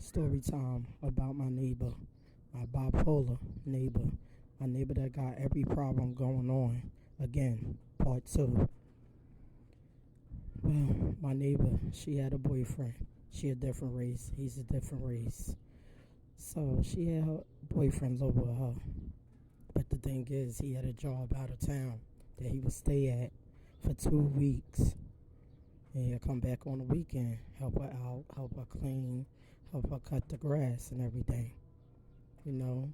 Story time about my neighbor, my bipolar neighbor, my neighbor that got every problem going on. Again, part two. Well, my neighbor, she had a boyfriend. She a different race. He's a different race. So she had her boyfriend live with her. But the thing is, he had a job out of town that he would stay at for 2 weeks. And he'll come back on the weekend, help her out, help her clean, help her cut the grass and everything, you know,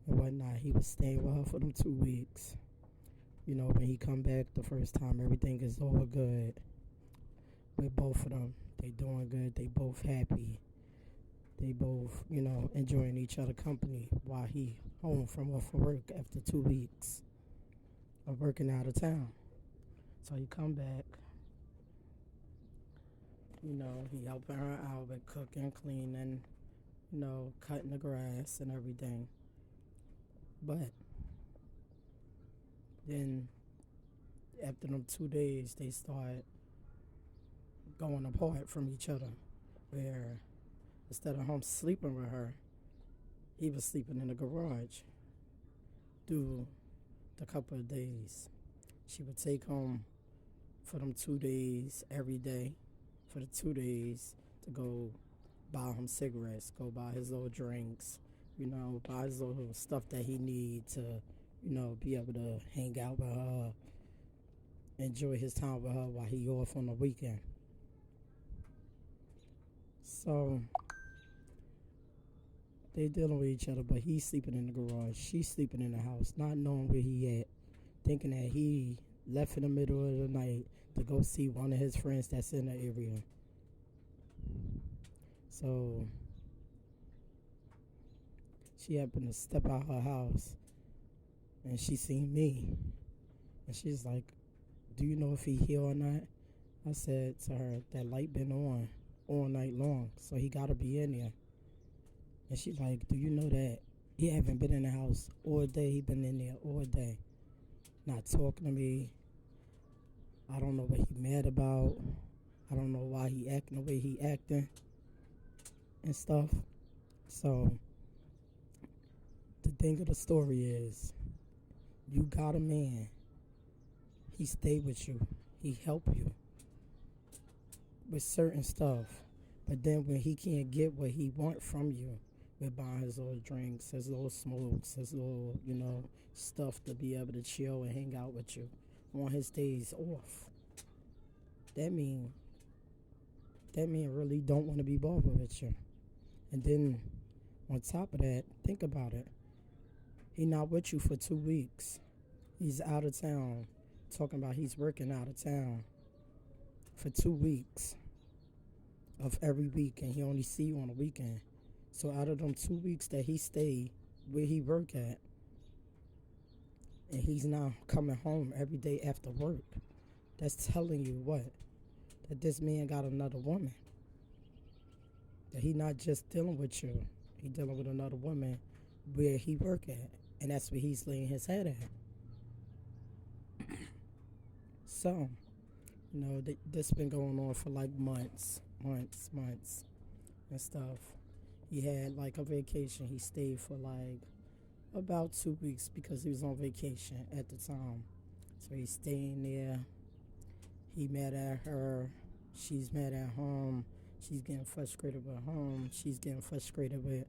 and whatnot. He was staying with her for them 2 weeks. You know, when he come back the first time, everything is all good with both of them. They doing good. They both happy. They both, enjoying each other company while he home from work after 2 weeks of working out of town. So he come back. He helping her out with cooking, cleaning, cutting the grass and everything. But then after them 2 days, they start going apart from each other. Where instead of him sleeping with her, he was sleeping in the garage through the couple of days. She would take him for them 2 days every day, for the 2 days to go buy him cigarettes, go buy his little drinks, buy his little stuff that he need to, be able to hang out with her, enjoy his time with her while he off on the weekend. So they dealing with each other, but he's sleeping in the garage, she's sleeping in the house, not knowing where he at, thinking that he left in the middle of the night to go see one of his friends that's in the area. So she happened to step out her house and she seen me. And she's like, do you know if he here or not? I said to her, that light been on all night long, so he gotta be in there. And she's like, do you know that he haven't been in the house all day? He been in there all day, not talking to me. I don't know what he mad about. I don't know why he acting the way he acting and stuff. So the thing of the story is, you got a man. He stay with you. He help you with certain stuff. But then when he can't get what he want from you, with buying his little drinks, his little smokes, his little, stuff to be able to chill and hang out with you on his days off, that mean really don't want to be bothered with you. And then on top of that, think about it. He not with you for 2 weeks. He's out of town, talking about he's working out of town for 2 weeks of every week, and he only see you on the weekend. So out of them 2 weeks that he stayed where he work at, and he's now coming home every day after work, that's telling you what? That this man got another woman. That he not just dealing with you, he dealing with another woman where he work at, and that's where he's laying his head at. So, this been going on for like months and stuff. He had like a vacation. He stayed for like about 2 weeks because he was on vacation at the time. So he's staying there. He mad at her. She's mad at him. She's getting frustrated with him. She's getting frustrated with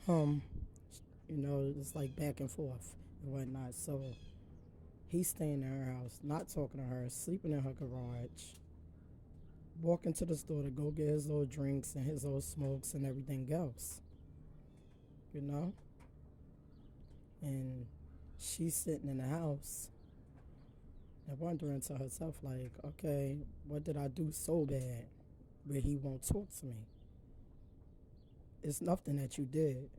him. It's like back and forth and whatnot. So he's staying in her house, not talking to her, sleeping in her garage, walking to the store to go get his little drinks and his little smokes and everything else. And she's sitting in the house and wondering to herself, like, okay, what did I do so bad where he won't talk to me? It's nothing that you did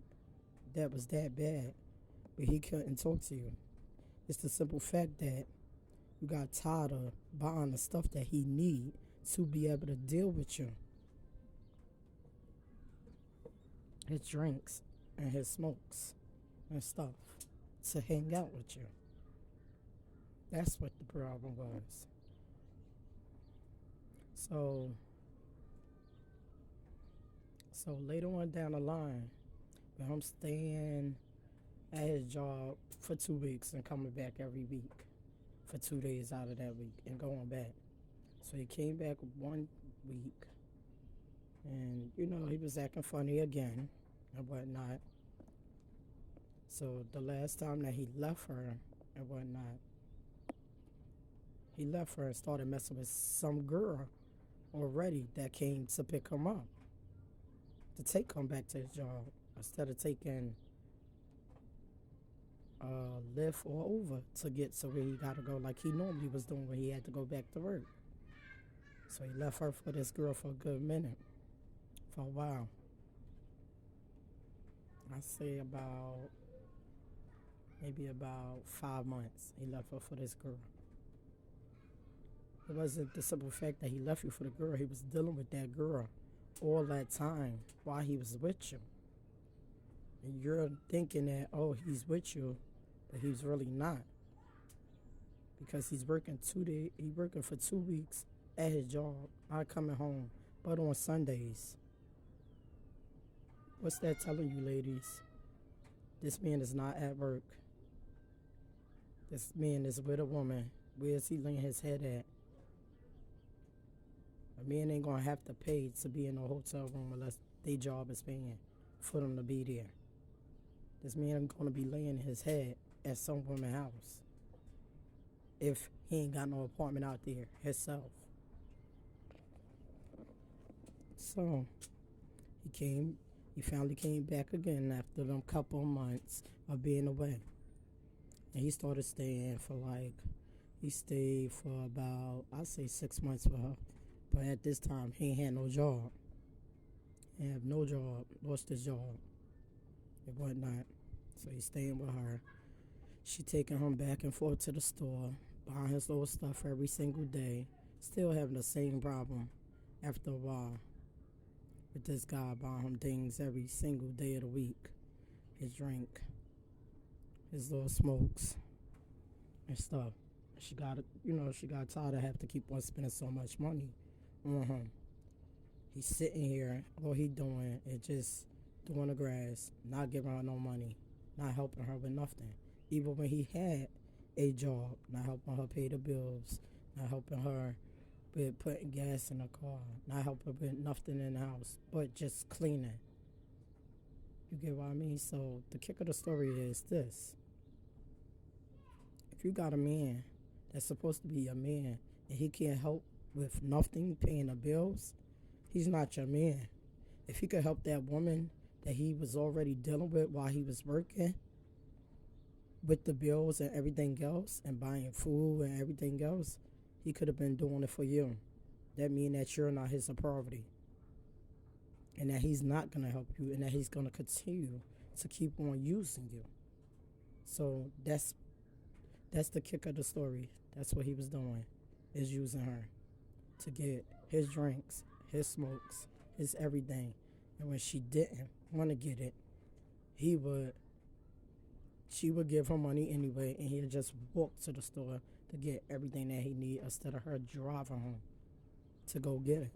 that was that bad where he couldn't talk to you. It's the simple fact that you got tired of buying the stuff that he need to be able to deal with you. His drinks and his smokes and stuff to hang out with you. That's what the problem was. So So later on down the line, when I'm staying at his job for 2 weeks and coming back every week for 2 days out of that week and going back. So he came back 1 week and, he was acting funny again and whatnot. So the last time that he left her and whatnot, he left her and started messing with some girl already that came to pick him up to take him back to his job instead of taking Lyft or Uber to get to where he got to go like he normally was doing when he had to go back to work. So he left her for this girl for a good minute, for a while. I say maybe about 5 months he left her for this girl. It wasn't the simple fact that he left you for the girl. He was dealing with that girl all that time while he was with you. And you're thinking that, oh, he's with you, but he's really not. Because he's working for 2 weeks at his job, not coming home, but on Sundays. What's that telling you, ladies? This man is not at work. This man is with a woman. Where is he laying his head at? A man ain't gonna have to pay to be in a hotel room unless their job is paying for them to be there. This man gonna be laying his head at some woman's house if he ain't got no apartment out there himself. So he finally came back again after them couple of months of being away. And he started staying he stayed for about, I'd say 6 months with her. But at this time, he ain't had no job. He had no job, lost his job and whatnot. So he's staying with her. She taking him back and forth to the store, buying his little stuff every single day. Still having the same problem after a while with this guy buying him things every single day of the week. His drink, his little smokes and stuff. She got tired of having to keep on spending so much money on him. He's sitting here, all he doing is just doing the grass, not giving her no money, not helping her with nothing. Even when he had a job, not helping her pay the bills, not helping her with putting gas in the car, not helping with nothing in the house, but just cleaning. You get what I mean? So the kick of the story is this. If you got a man that's supposed to be a man and he can't help with nothing, paying the bills, he's not your man. If he could help that woman that he was already dealing with while he was working with the bills and everything else and buying food and everything else, he could have been doing it for you. That means that you're not his priority and that he's not going to help you and that he's going to continue to keep on using you. So that's the kick of the story. That's what he was doing, is using her to get his drinks, his smokes, his everything. And when she didn't want to get it, she would give her money anyway, and he'd just walk to the store to get everything that he need instead of her driving home to go get it.